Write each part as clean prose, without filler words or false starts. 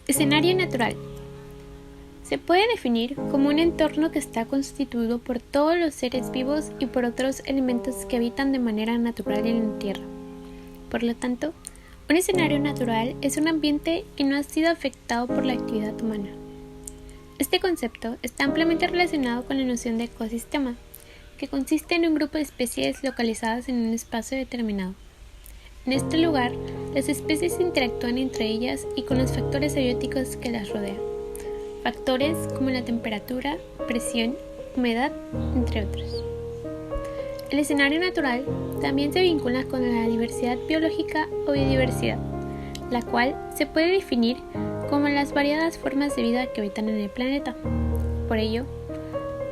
Escenario natural. Se puede definir como un entorno que está constituido por todos los seres vivos y por otros elementos que habitan de manera natural en la Tierra. Por lo tanto, un escenario natural es un ambiente que no ha sido afectado por la actividad humana. Este concepto está ampliamente relacionado con la noción de ecosistema, que consiste en un grupo de especies localizadas en un espacio determinado. En este lugar, las especies interactúan entre ellas y con los factores abióticos que las rodean. Factores como la temperatura, presión, humedad, entre otros. El escenario natural también se vincula con la diversidad biológica o biodiversidad, la cual se puede definir como las variadas formas de vida que habitan en el planeta. Por ello,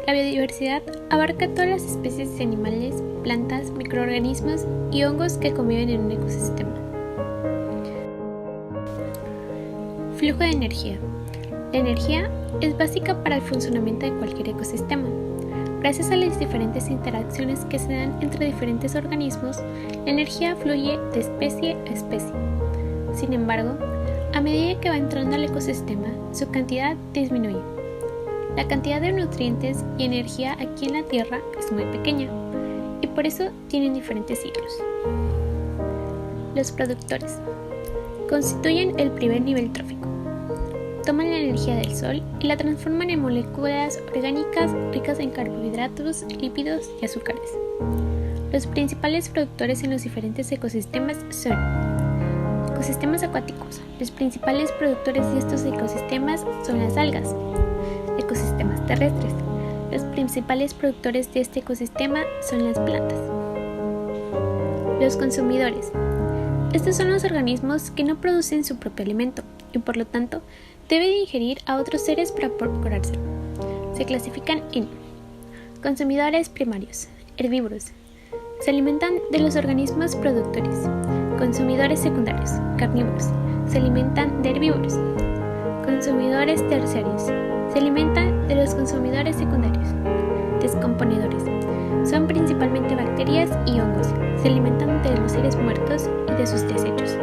la biodiversidad abarca todas las especies de animales, plantas, microorganismos y hongos que conviven en un ecosistema. Flujo de energía. La energía es básica para el funcionamiento de cualquier ecosistema. Gracias a las diferentes interacciones que se dan entre diferentes organismos, la energía fluye de especie a especie. Sin embargo, a medida que va entrando al ecosistema, su cantidad disminuye. La cantidad de nutrientes y energía aquí en la Tierra es muy pequeña y por eso tienen diferentes ciclos. Los productores constituyen el primer nivel trófico. Toman la energía del sol y la transforman en moléculas orgánicas ricas en carbohidratos, lípidos y azúcares. Los principales productores en los diferentes ecosistemas son ecosistemas acuáticos. Los principales productores de estos ecosistemas son las algas. Ecosistemas terrestres. Los principales productores de este ecosistema son las plantas. Los consumidores. Estos son los organismos que no producen su propio alimento y por lo tanto deben ingerir a otros seres para procurárselo. Se clasifican en consumidores primarios, herbívoros. Se alimentan de los organismos productores. Consumidores secundarios, carnívoros. Se alimentan de herbívoros. Consumidores terciarios. Se alimentan de los consumidores secundarios. Descomponedores. Son principalmente bacterias y hongos. Se alimentan de los seres muertos y de sus desechos.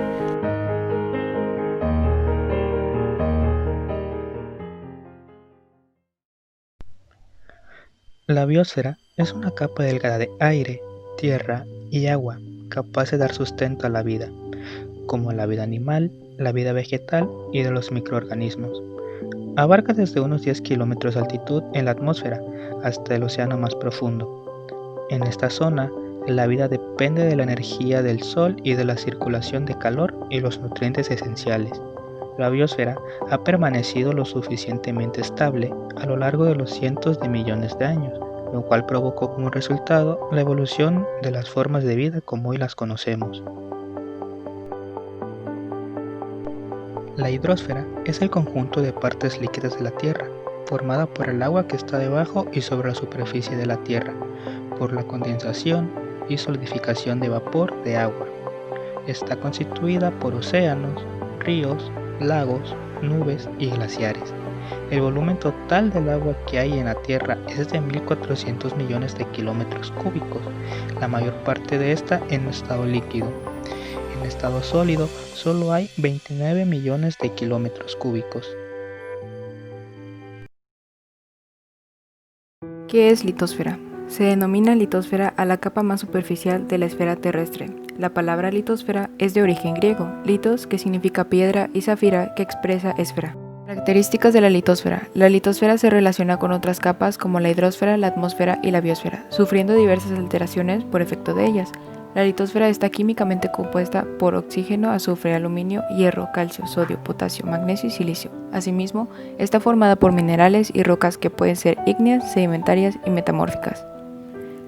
La biosfera es una capa delgada de aire, tierra y agua capaz de dar sustento a la vida, como la vida animal, la vida vegetal y de los microorganismos. Abarca desde unos 10 kilómetros de altitud en la atmósfera hasta el océano más profundo. En esta zona, la vida depende de la energía del sol y de la circulación de calor y los nutrientes esenciales. La biosfera ha permanecido lo suficientemente estable a lo largo de los cientos de millones de años, lo cual provocó como resultado la evolución de las formas de vida como hoy las conocemos. La hidrosfera es el conjunto de partes líquidas de la Tierra, formada por el agua que está debajo y sobre la superficie de la Tierra, por la condensación y solidificación de vapor de agua. Está constituida por océanos, ríos, lagos, nubes y glaciares. El volumen total del agua que hay en la Tierra es de 1.400 millones de kilómetros cúbicos, la mayor parte de esta en estado líquido. En estado sólido solo hay 29 millones de kilómetros cúbicos. ¿Qué es litosfera? Se denomina litosfera a la capa más superficial de la esfera terrestre. La palabra litosfera es de origen griego, litos, que significa piedra, y zafira, que expresa esfera. Características de la litosfera. La litosfera se relaciona con otras capas como la hidrosfera, la atmósfera y la biosfera, sufriendo diversas alteraciones por efecto de ellas. La litosfera está químicamente compuesta por oxígeno, azufre, aluminio, hierro, calcio, sodio, potasio, magnesio y silicio. Asimismo, está formada por minerales y rocas que pueden ser ígneas, sedimentarias y metamórficas.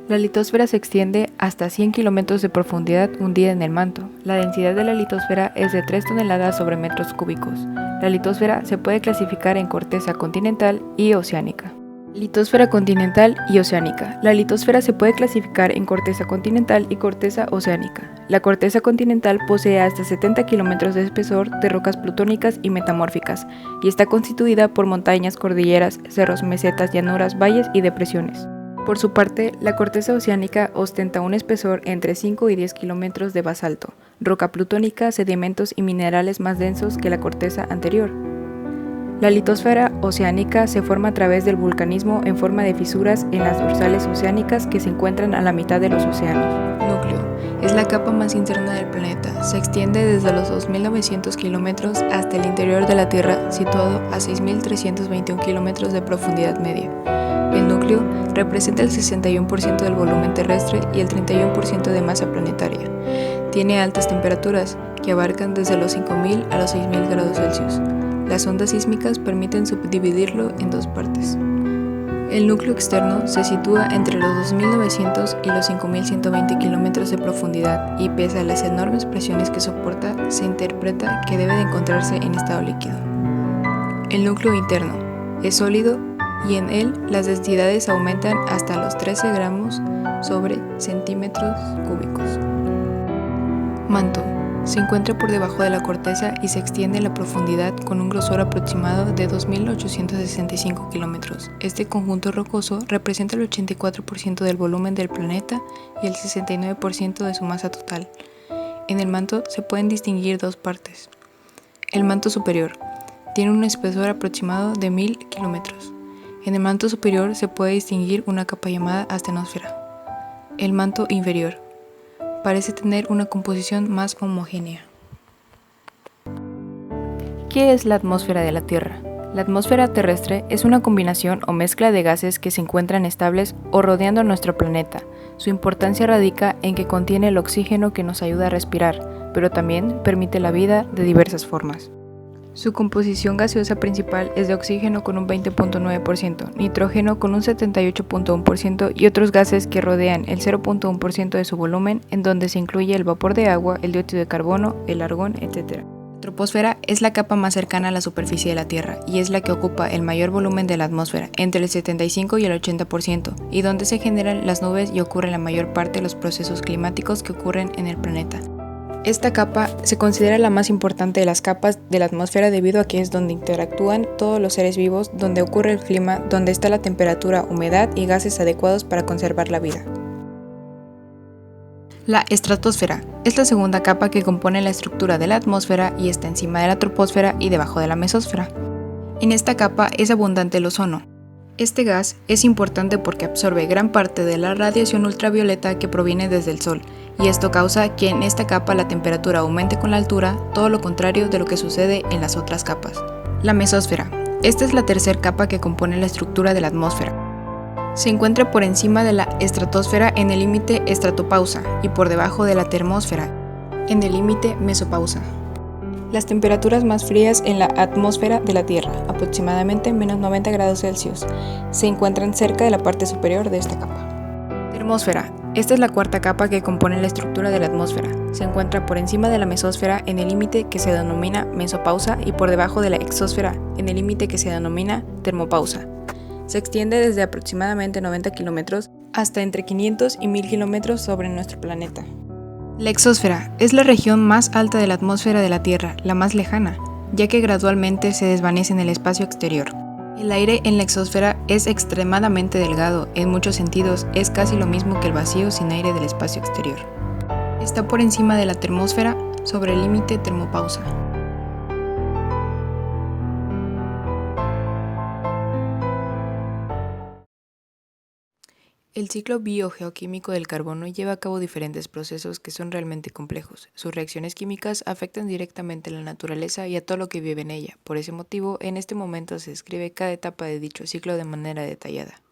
La litosfera se extiende hasta 100 kilómetros de profundidad hundida en el manto. La densidad de la litosfera es de 3 toneladas sobre metros cúbicos. La litosfera se puede clasificar en corteza continental y oceánica. Litosfera continental y oceánica. La litosfera se puede clasificar en corteza continental y corteza oceánica. La corteza continental posee hasta 70 kilómetros de espesor de rocas plutónicas y metamórficas y está constituida por montañas, cordilleras, cerros, mesetas, llanuras, valles y depresiones. Por su parte, la corteza oceánica ostenta un espesor entre 5 y 10 kilómetros de basalto, roca plutónica, sedimentos y minerales más densos que la corteza anterior. La litosfera oceánica se forma a través del vulcanismo en forma de fisuras en las dorsales oceánicas que se encuentran a la mitad de los océanos. Núcleo. Es la capa más interna del planeta. Se extiende desde los 2.900 kilómetros hasta el interior de la Tierra, situado a 6.321 kilómetros de profundidad media. El núcleo representa el 61% del volumen terrestre y el 31% de masa planetaria. Tiene altas temperaturas, que abarcan desde los 5.000 a los 6.000 grados Celsius. Las ondas sísmicas permiten subdividirlo en dos partes. El núcleo externo se sitúa entre los 2.900 y los 5.120 kilómetros de profundidad y pese a las enormes presiones que soporta, se interpreta que debe de encontrarse en estado líquido. El núcleo interno es sólido y en él las densidades aumentan hasta los 13 gramos sobre centímetros cúbicos. Manto. Se encuentra por debajo de la corteza y se extiende en la profundidad con un grosor aproximado de 2.865 kilómetros. Este conjunto rocoso representa el 84% del volumen del planeta y el 69% de su masa total. En el manto se pueden distinguir dos partes. El manto superior tiene un espesor aproximado de 1.000 kilómetros. En el manto superior se puede distinguir una capa llamada astenosfera. El manto inferior parece tener una composición más homogénea. ¿Qué es la atmósfera de la Tierra? La atmósfera terrestre es una combinación o mezcla de gases que se encuentran estables o rodeando a nuestro planeta. Su importancia radica en que contiene el oxígeno que nos ayuda a respirar, pero también permite la vida de diversas formas. Su composición gaseosa principal es de oxígeno con un 20.9%, nitrógeno con un 78.1% y otros gases que rodean el 0.1% de su volumen, en donde se incluye el vapor de agua, el dióxido de carbono, el argón, etc. La troposfera es la capa más cercana a la superficie de la Tierra y es la que ocupa el mayor volumen de la atmósfera, entre el 75 y el 80%, y donde se generan las nubes y ocurre la mayor parte de los procesos climáticos que ocurren en el planeta. Esta capa se considera la más importante de las capas de la atmósfera debido a que es donde interactúan todos los seres vivos, donde ocurre el clima, donde está la temperatura, humedad y gases adecuados para conservar la vida. La estratosfera es la segunda capa que compone la estructura de la atmósfera y está encima de la troposfera y debajo de la mesósfera. En esta capa es abundante el ozono. Este gas es importante porque absorbe gran parte de la radiación ultravioleta que proviene desde el Sol, y esto causa que en esta capa la temperatura aumente con la altura, todo lo contrario de lo que sucede en las otras capas. La mesósfera. Esta es la tercera capa que compone la estructura de la atmósfera. Se encuentra por encima de la estratosfera en el límite estratopausa y por debajo de la termósfera en el límite mesopausa. Las temperaturas más frías en la atmósfera de la Tierra, aproximadamente menos 90 grados Celsius, se encuentran cerca de la parte superior de esta capa. Termósfera. Esta es la cuarta capa que compone la estructura de la atmósfera. Se encuentra por encima de la mesósfera en el límite que se denomina mesopausa y por debajo de la exósfera en el límite que se denomina termopausa. Se extiende desde aproximadamente 90 kilómetros hasta entre 500 y 1.000 kilómetros sobre nuestro planeta. La exósfera es la región más alta de la atmósfera de la Tierra, la más lejana, ya que gradualmente se desvanece en el espacio exterior. El aire en la exósfera es extremadamente delgado, en muchos sentidos es casi lo mismo que el vacío sin aire del espacio exterior. Está por encima de la termósfera, sobre el límite termopausa. El ciclo biogeoquímico del carbono lleva a cabo diferentes procesos que son realmente complejos. Sus reacciones químicas afectan directamente a la naturaleza y a todo lo que vive en ella. Por ese motivo, en este momento se describe cada etapa de dicho ciclo de manera detallada.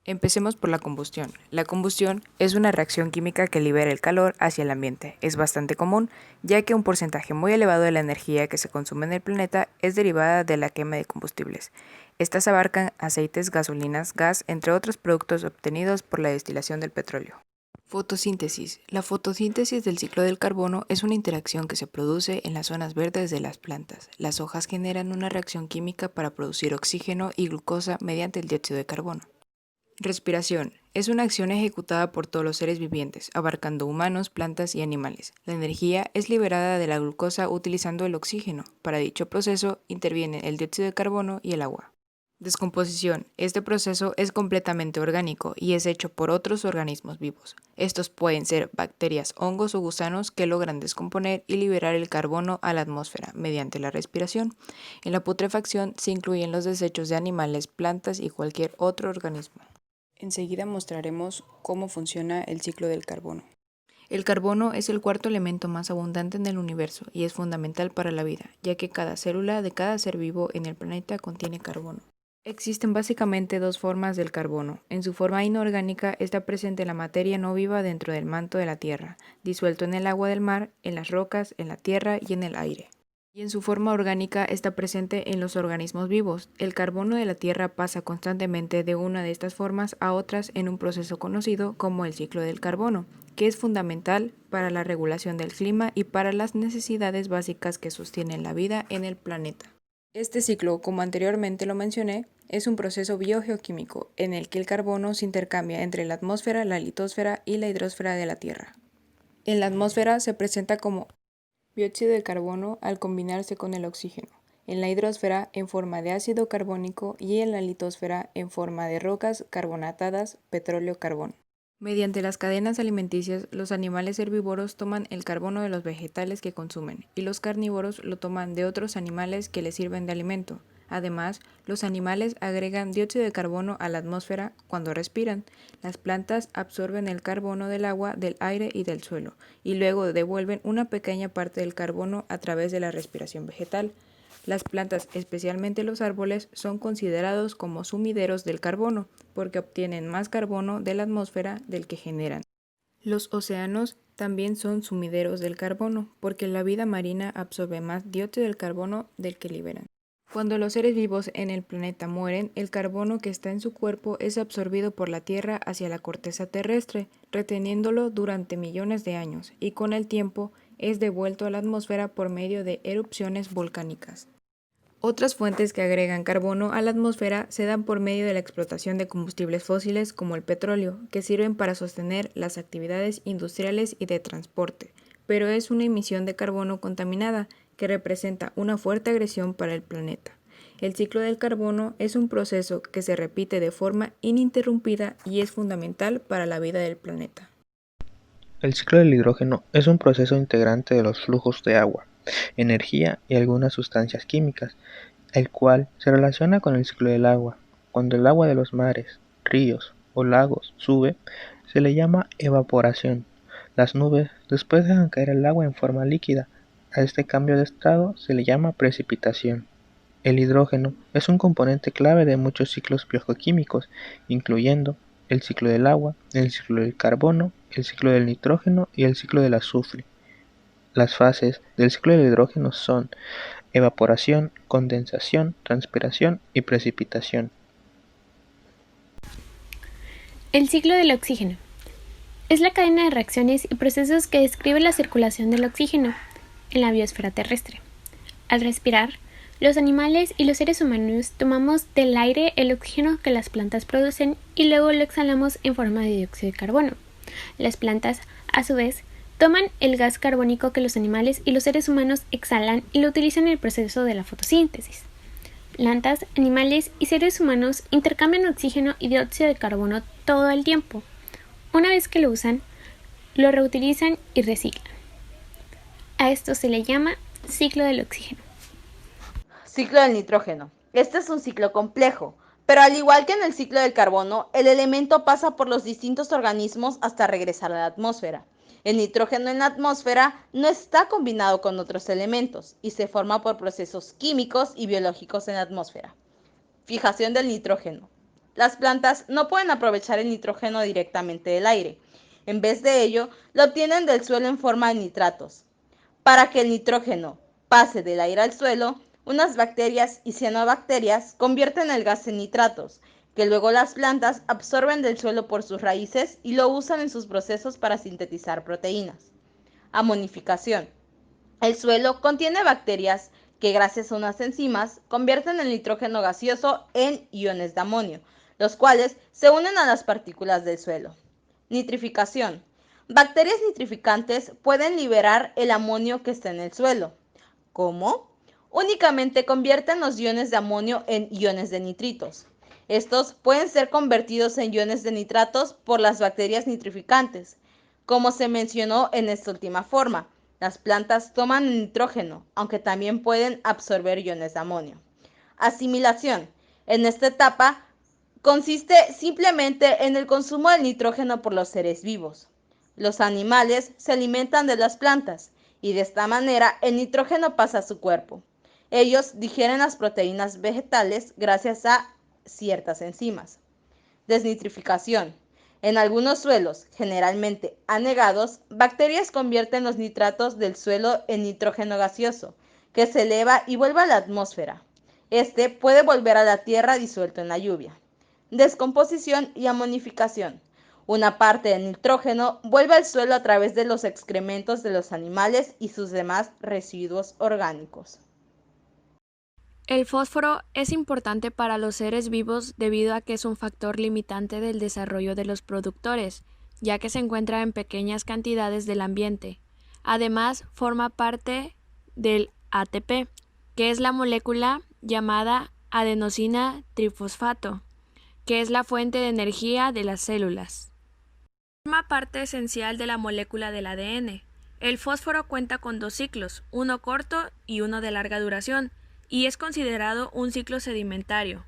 Empecemos por la combustión. La combustión es una reacción química que libera el calor hacia el ambiente. Es bastante común, ya que un porcentaje muy elevado de la energía que se consume en el planeta es derivada de la quema de combustibles. Estas abarcan aceites, gasolinas, gas, entre otros productos obtenidos por la destilación del petróleo. Fotosíntesis. La fotosíntesis del ciclo del carbono es una interacción que se produce en las zonas verdes de las plantas. Las hojas generan una reacción química para producir oxígeno y glucosa mediante el dióxido de carbono. Respiración. Es una acción ejecutada por todos los seres vivientes, abarcando humanos, plantas y animales. La energía es liberada de la glucosa utilizando el oxígeno. Para dicho proceso intervienen el dióxido de carbono y el agua. Descomposición. Este proceso es completamente orgánico y es hecho por otros organismos vivos. Estos pueden ser bacterias, hongos o gusanos que logran descomponer y liberar el carbono a la atmósfera mediante la respiración. En la putrefacción se incluyen los desechos de animales, plantas y cualquier otro organismo. Enseguida mostraremos cómo funciona el ciclo del carbono. El carbono es el cuarto elemento más abundante en el universo y es fundamental para la vida, ya que cada célula de cada ser vivo en el planeta contiene carbono. Existen básicamente dos formas del carbono. En su forma inorgánica está presente la materia no viva dentro del manto de la Tierra, disuelto en el agua del mar, en las rocas, en la tierra y en el aire. Y en su forma orgánica está presente en los organismos vivos. El carbono de la Tierra pasa constantemente de una de estas formas a otras en un proceso conocido como el ciclo del carbono, que es fundamental para la regulación del clima y para las necesidades básicas que sostienen la vida en el planeta. Este ciclo, como anteriormente lo mencioné, es un proceso biogeoquímico en el que el carbono se intercambia entre la atmósfera, la litosfera y la hidrosfera de la Tierra. En la atmósfera se presenta como dióxido de carbono al combinarse con el oxígeno, en la hidrosfera en forma de ácido carbónico y en la litosfera en forma de rocas carbonatadas, petróleo-carbón. Mediante las cadenas alimenticias, los animales herbívoros toman el carbono de los vegetales que consumen y los carnívoros lo toman de otros animales que les sirven de alimento. Además, los animales agregan dióxido de carbono a la atmósfera cuando respiran. Las plantas absorben el carbono del agua, del aire y del suelo, y luego devuelven una pequeña parte del carbono a través de la respiración vegetal. Las plantas, especialmente los árboles, son considerados como sumideros del carbono, porque obtienen más carbono de la atmósfera del que generan. Los océanos también son sumideros del carbono, porque la vida marina absorbe más dióxido de carbono del que liberan. Cuando los seres vivos en el planeta mueren, el carbono que está en su cuerpo es absorbido por la Tierra hacia la corteza terrestre, reteniéndolo durante millones de años, y con el tiempo es devuelto a la atmósfera por medio de erupciones volcánicas. Otras fuentes que agregan carbono a la atmósfera se dan por medio de la explotación de combustibles fósiles como el petróleo, que sirven para sostener las actividades industriales y de transporte, pero es una emisión de carbono contaminada que representa una fuerte agresión para el planeta. El ciclo del carbono es un proceso que se repite de forma ininterrumpida y es fundamental para la vida del planeta. El ciclo del hidrógeno es un proceso integrante de los flujos de agua, energía y algunas sustancias químicas, el cual se relaciona con el ciclo del agua. Cuando el agua de los mares, ríos o lagos sube, se le llama evaporación. Las nubes después dejan caer el agua en forma líquida. A este cambio de estado se le llama precipitación. El hidrógeno es un componente clave de muchos ciclos biogeoquímicos, incluyendo el ciclo del agua, el ciclo del carbono, el ciclo del nitrógeno y el ciclo del azufre. Las fases del ciclo del hidrógeno son evaporación, condensación, transpiración y precipitación. El ciclo del oxígeno es la cadena de reacciones y procesos que describe la circulación del oxígeno en la biosfera terrestre. Al respirar, los animales y los seres humanos tomamos del aire el oxígeno que las plantas producen y luego lo exhalamos en forma de dióxido de carbono. Las plantas, a su vez, toman el gas carbónico que los animales y los seres humanos exhalan y lo utilizan en el proceso de la fotosíntesis. Plantas, animales y seres humanos intercambian oxígeno y dióxido de carbono todo el tiempo. Una vez que lo usan, lo reutilizan y reciclan. A esto se le llama ciclo del oxígeno. Ciclo del nitrógeno. Este es un ciclo complejo, pero al igual que en el ciclo del carbono, el elemento pasa por los distintos organismos hasta regresar a la atmósfera. El nitrógeno en la atmósfera no está combinado con otros elementos y se forma por procesos químicos y biológicos en la atmósfera. Fijación del nitrógeno. Las plantas no pueden aprovechar el nitrógeno directamente del aire. En vez de ello, lo obtienen del suelo en forma de nitratos. Para que el nitrógeno pase del aire al suelo, unas bacterias y cianobacterias convierten el gas en nitratos, que luego las plantas absorben del suelo por sus raíces y lo usan en sus procesos para sintetizar proteínas. Amonificación. El suelo contiene bacterias que gracias a unas enzimas convierten el nitrógeno gaseoso en iones de amonio, los cuales se unen a las partículas del suelo. Nitrificación. Bacterias nitrificantes pueden liberar el amonio que está en el suelo. ¿Cómo? únicamente convierten los iones de amonio en iones de nitritos. Estos pueden ser convertidos en iones de nitratos por las bacterias nitrificantes. Como se mencionó en esta última forma, las plantas toman nitrógeno, aunque también pueden absorber iones de amonio. Asimilación. En esta etapa consiste simplemente en el consumo del nitrógeno por los seres vivos. Los animales se alimentan de las plantas y de esta manera el nitrógeno pasa a su cuerpo. Ellos digieren las proteínas vegetales gracias a ciertas enzimas. Desnitrificación. En algunos suelos, generalmente anegados, bacterias convierten los nitratos del suelo en nitrógeno gaseoso, que se eleva y vuelve a la atmósfera. Este puede volver a la tierra disuelto en la lluvia. Descomposición y amonificación. Una parte del nitrógeno vuelve al suelo a través de los excrementos de los animales y sus demás residuos orgánicos. El fósforo es importante para los seres vivos debido a que es un factor limitante del desarrollo de los productores, ya que se encuentra en pequeñas cantidades del ambiente. Además, forma parte del ATP, que es la molécula llamada adenosina trifosfato, que es la fuente de energía de las células. Forma parte esencial de la molécula del ADN. El fósforo cuenta con 2 ciclos, uno corto y uno de larga duración, y es considerado un ciclo sedimentario.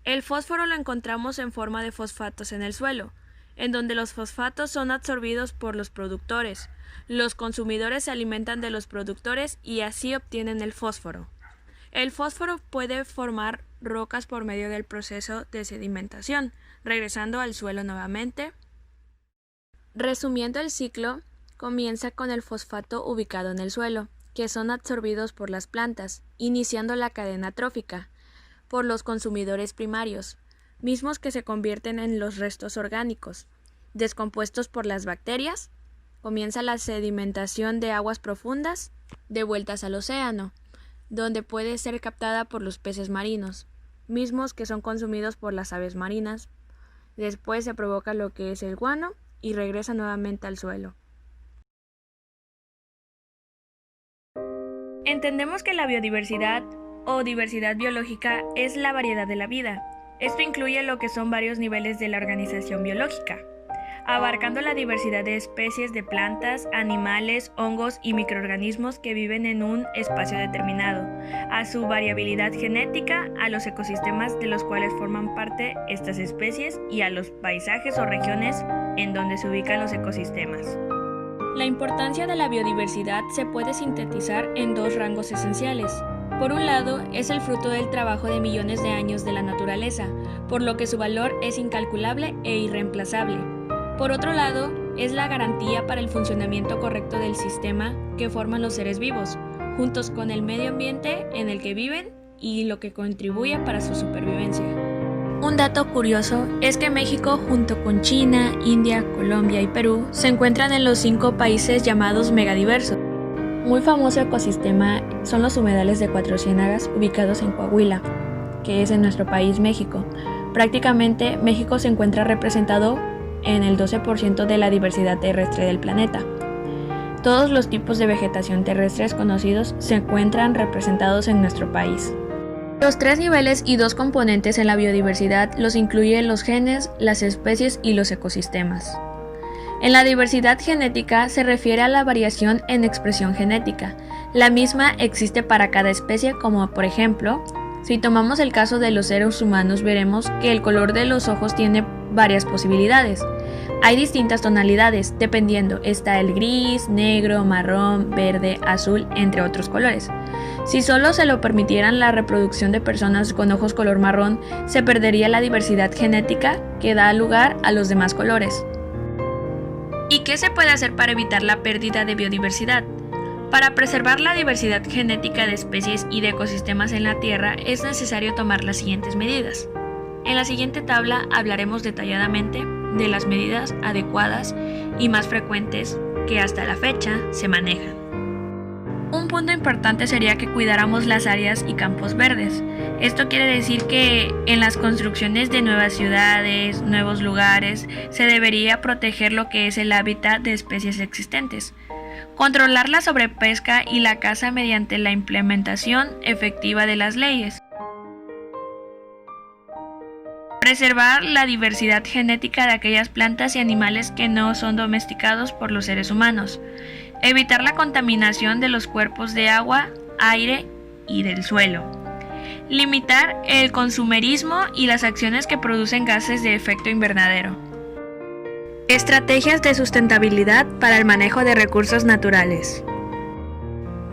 El fósforo lo encontramos en forma de fosfatos en el suelo, en donde los fosfatos son absorbidos por los productores. Los consumidores se alimentan de los productores y así obtienen el fósforo. El fósforo puede formar rocas por medio del proceso de sedimentación, regresando al suelo nuevamente. Resumiendo el ciclo, comienza con el fosfato ubicado en el suelo, que son absorbidos por las plantas, iniciando la cadena trófica por los consumidores primarios, mismos que se convierten en los restos orgánicos. Descompuestos por las bacterias, comienza la sedimentación de aguas profundas, de vueltas al océano, donde puede ser captada por los peces marinos, mismos que son consumidos por las aves marinas. Después se provoca lo que es el guano y regresa nuevamente al suelo. Entendemos que la biodiversidad o diversidad biológica es la variedad de la vida. Esto incluye lo que son varios niveles de la organización biológica, abarcando la diversidad de especies de plantas, animales, hongos y microorganismos que viven en un espacio determinado, a su variabilidad genética, a los ecosistemas de los cuales forman parte estas especies y a los paisajes o regiones en donde se ubican los ecosistemas. La importancia de la biodiversidad se puede sintetizar en 2 rangos esenciales. Por un lado, es el fruto del trabajo de millones de años de la naturaleza, por lo que su valor es incalculable e irreemplazable. Por otro lado, es la garantía para el funcionamiento correcto del sistema que forman los seres vivos, juntos con el medio ambiente en el que viven y lo que contribuye para su supervivencia. Un dato curioso es que México, junto con China, India, Colombia y Perú, se encuentran en los 5 países llamados megadiversos. Muy famoso ecosistema son los humedales de Cuatro Ciénagas ubicados en Coahuila, que es en nuestro país México. Prácticamente México se encuentra representado en el 12% de la diversidad terrestre del planeta. Todos los tipos de vegetación terrestres conocidos se encuentran representados en nuestro país. Los 3 niveles y 2 componentes en la biodiversidad los incluyen los genes, las especies y los ecosistemas. En la diversidad genética se refiere a la variación en expresión genética. La misma existe para cada especie, como por ejemplo, si tomamos el caso de los seres humanos, veremos que el color de los ojos tiene varias posibilidades. Hay distintas tonalidades, dependiendo, está el gris, negro, marrón, verde, azul, entre otros colores. Si solo se lo permitieran la reproducción de personas con ojos color marrón, se perdería la diversidad genética que da lugar a los demás colores. ¿Y qué se puede hacer para evitar la pérdida de biodiversidad? Para preservar la diversidad genética de especies y de ecosistemas en la Tierra es necesario tomar las siguientes medidas. En la siguiente tabla hablaremos detalladamente de las medidas adecuadas y más frecuentes que hasta la fecha se manejan. Un punto importante sería que cuidáramos las áreas y campos verdes. Esto quiere decir que en las construcciones de nuevas ciudades, nuevos lugares, se debería proteger lo que es el hábitat de especies existentes. controlar la sobrepesca y la caza mediante la implementación efectiva de las leyes, preservar la diversidad genética de aquellas plantas y animales que no son domesticados por los seres humanos, evitar la contaminación de los cuerpos de agua, aire y del suelo, limitar el consumerismo y las acciones que producen gases de efecto invernadero. Estrategias de sustentabilidad para el manejo de recursos naturales.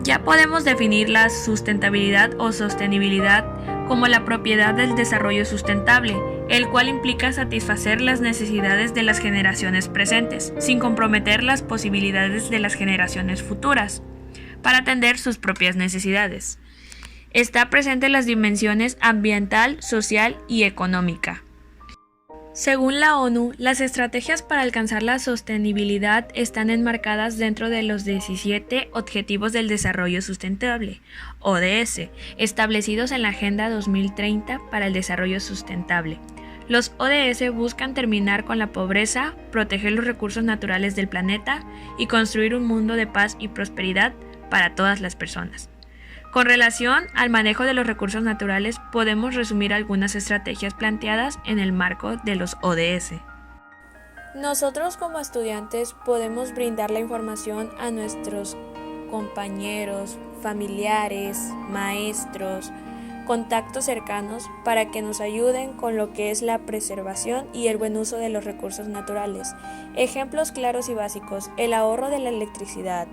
Ya podemos definir la sustentabilidad o sostenibilidad como la propiedad del desarrollo sustentable, el cual implica satisfacer las necesidades de las generaciones presentes, sin comprometer las posibilidades de las generaciones futuras, para atender sus propias necesidades. Está presente en las dimensiones ambiental, social y económica. Según la ONU, las estrategias para alcanzar la sostenibilidad están enmarcadas dentro de los 17 Objetivos del Desarrollo Sustentable, ODS, establecidos en la Agenda 2030 para el Desarrollo Sustentable. Los ODS buscan terminar con la pobreza, proteger los recursos naturales del planeta y construir un mundo de paz y prosperidad para todas las personas. Con relación al manejo de los recursos naturales, podemos resumir algunas estrategias planteadas en el marco de los ODS. Nosotros como estudiantes podemos brindar la información a nuestros compañeros, familiares, maestros, contactos cercanos para que nos ayuden con lo que es la preservación y el buen uso de los recursos naturales. Ejemplos claros y básicos: el ahorro de la electricidad,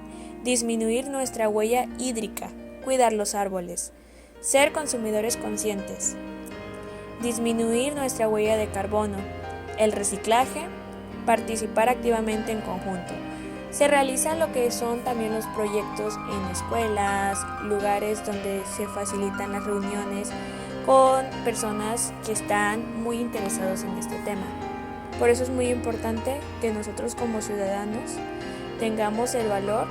disminuir nuestra huella hídrica, cuidar los árboles, ser consumidores conscientes, disminuir nuestra huella de carbono, el reciclaje, participar activamente en conjunto. Se realizan lo que son también los proyectos en escuelas, lugares donde se facilitan las reuniones con personas que están muy interesados en este tema. Por eso es muy importante que nosotros como ciudadanos tengamos el valor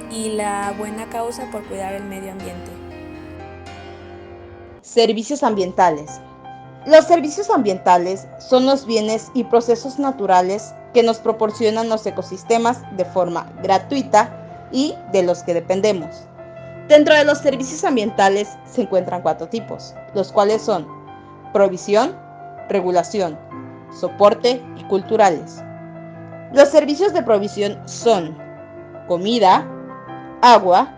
y la buena causa por cuidar el medio ambiente. Servicios ambientales. Los servicios ambientales son los bienes y procesos naturales que nos proporcionan los ecosistemas de forma gratuita y de los que dependemos. Dentro de los servicios ambientales se encuentran 4 tipos, los cuales son provisión, regulación, soporte y culturales. Los servicios de provisión son comida, agua,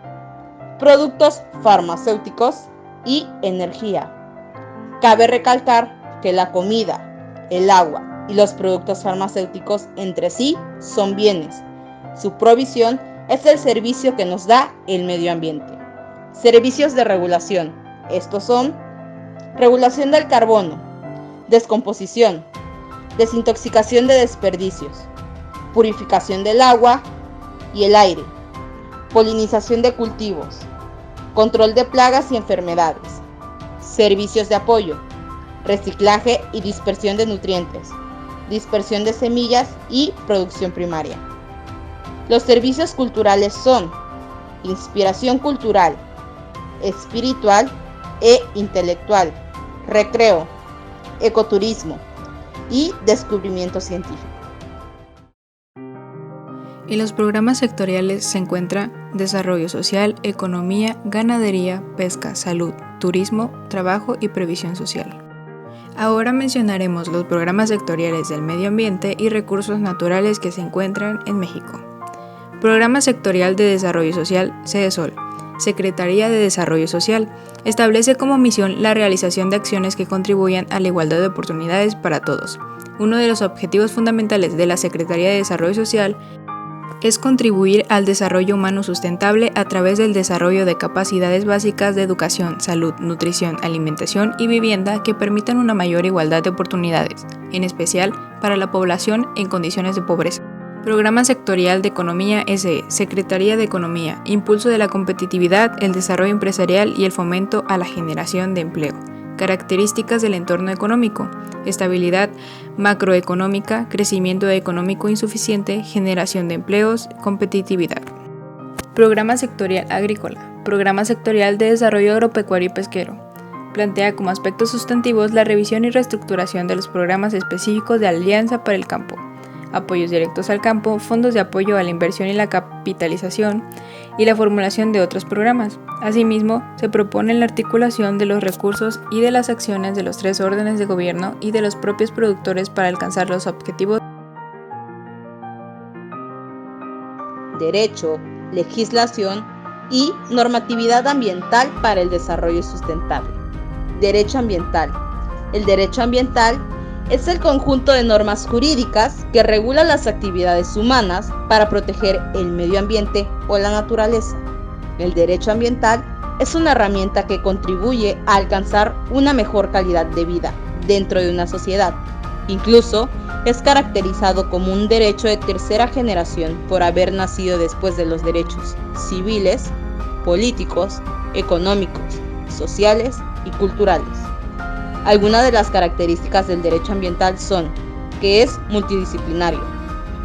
productos farmacéuticos y energía. Cabe recalcar que la comida, el agua y los productos farmacéuticos entre sí son bienes. Su provisión es el servicio que nos da el medio ambiente. Servicios de regulación. Estos son regulación del carbono, descomposición, desintoxicación de desperdicios, purificación del agua y el aire, polinización de cultivos, control de plagas y enfermedades, servicios de apoyo, reciclaje y dispersión de nutrientes, dispersión de semillas y producción primaria. Los servicios culturales son inspiración cultural, espiritual e intelectual, recreo, ecoturismo y descubrimiento científico. En los programas sectoriales se encuentra desarrollo social, economía, ganadería, pesca, salud, turismo, trabajo y previsión social. Ahora mencionaremos los programas sectoriales del medio ambiente y recursos naturales que se encuentran en México. Programa Sectorial de Desarrollo Social, CDESOL. Secretaría de Desarrollo Social. Establece como misión la realización de acciones que contribuyan a la igualdad de oportunidades para todos. Uno de los objetivos fundamentales de la Secretaría de Desarrollo Social es contribuir al desarrollo humano sustentable a través del desarrollo de capacidades básicas de educación, salud, nutrición, alimentación y vivienda que permitan una mayor igualdad de oportunidades, en especial para la población en condiciones de pobreza. Programa Sectorial de Economía SE, Secretaría de Economía, impulso de la competitividad, el desarrollo empresarial y el fomento a la generación de empleo. Características del entorno económico: estabilidad macroeconómica, crecimiento económico insuficiente, generación de empleos, competitividad. Programa Sectorial Agrícola, Programa Sectorial de Desarrollo Agropecuario y Pesquero. Plantea como aspectos sustantivos la revisión y reestructuración de los programas específicos de Alianza para el Campo. apoyos directos al campo, fondos de apoyo a la inversión y la capitalización, y la formulación de otros programas. Asimismo, se propone la articulación de los recursos y de las acciones de los 3 órdenes de gobierno y de los propios productores para alcanzar los objetivos. Derecho, legislación y normatividad ambiental para el desarrollo sustentable. Derecho ambiental. El derecho ambiental es el conjunto de normas jurídicas que regulan las actividades humanas para proteger el medio ambiente o la naturaleza. El derecho ambiental es una herramienta que contribuye a alcanzar una mejor calidad de vida dentro de una sociedad. Incluso es caracterizado como un derecho de tercera generación por haber nacido después de los derechos civiles, políticos, económicos, sociales y culturales. Algunas de las características del derecho ambiental son que es multidisciplinario,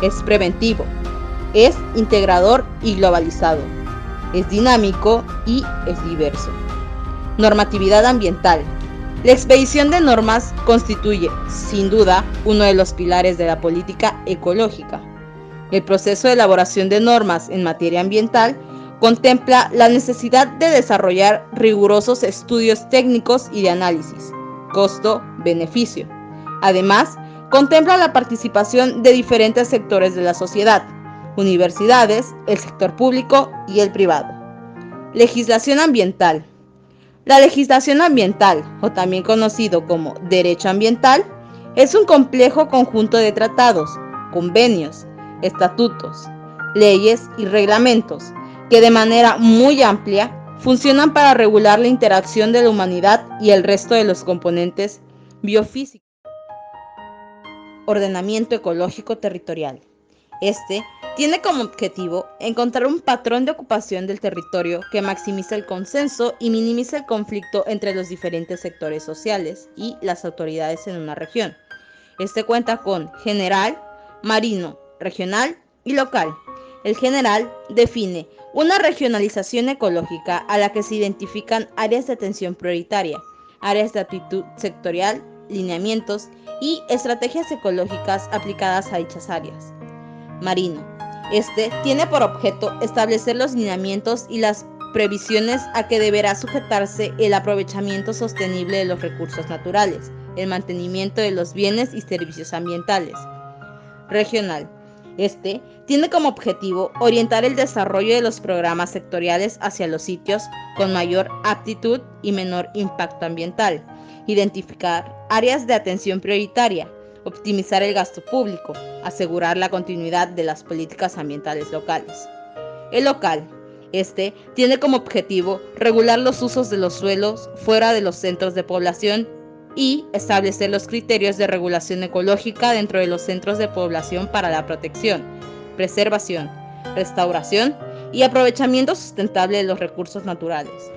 es preventivo, es integrador y globalizado, es dinámico y es diverso. Normatividad ambiental. La expedición de normas constituye, sin duda, uno de los pilares de la política ecológica. El proceso de elaboración de normas en materia ambiental contempla la necesidad de desarrollar rigurosos estudios técnicos y de análisis, costo-beneficio. Además, contempla la participación de diferentes sectores de la sociedad, universidades, el sector público y el privado. Legislación ambiental. La legislación ambiental, o también conocido como derecho ambiental, es un complejo conjunto de tratados, convenios, estatutos, leyes y reglamentos que de manera muy amplia funcionan para regular la interacción de la humanidad y el resto de los componentes biofísicos. Ordenamiento ecológico territorial. Este tiene como objetivo encontrar un patrón de ocupación del territorio que maximice el consenso y minimice el conflicto entre los diferentes sectores sociales y las autoridades en una región. Este cuenta con general, marino, regional y local. El general define una regionalización ecológica a la que se identifican áreas de atención prioritaria, áreas de aptitud sectorial, lineamientos y estrategias ecológicas aplicadas a dichas áreas. Marino. Este tiene por objeto establecer los lineamientos y las previsiones a que deberá sujetarse el aprovechamiento sostenible de los recursos naturales, el mantenimiento de los bienes y servicios ambientales. Regional. Este tiene como objetivo orientar el desarrollo de los programas sectoriales hacia los sitios con mayor aptitud y menor impacto ambiental, identificar áreas de atención prioritaria, optimizar el gasto público, asegurar la continuidad de las políticas ambientales locales. El local. Este tiene como objetivo regular los usos de los suelos fuera de los centros de población y establecer los criterios de regulación ecológica dentro de los centros de población para la protección, preservación, restauración y aprovechamiento sustentable de los recursos naturales.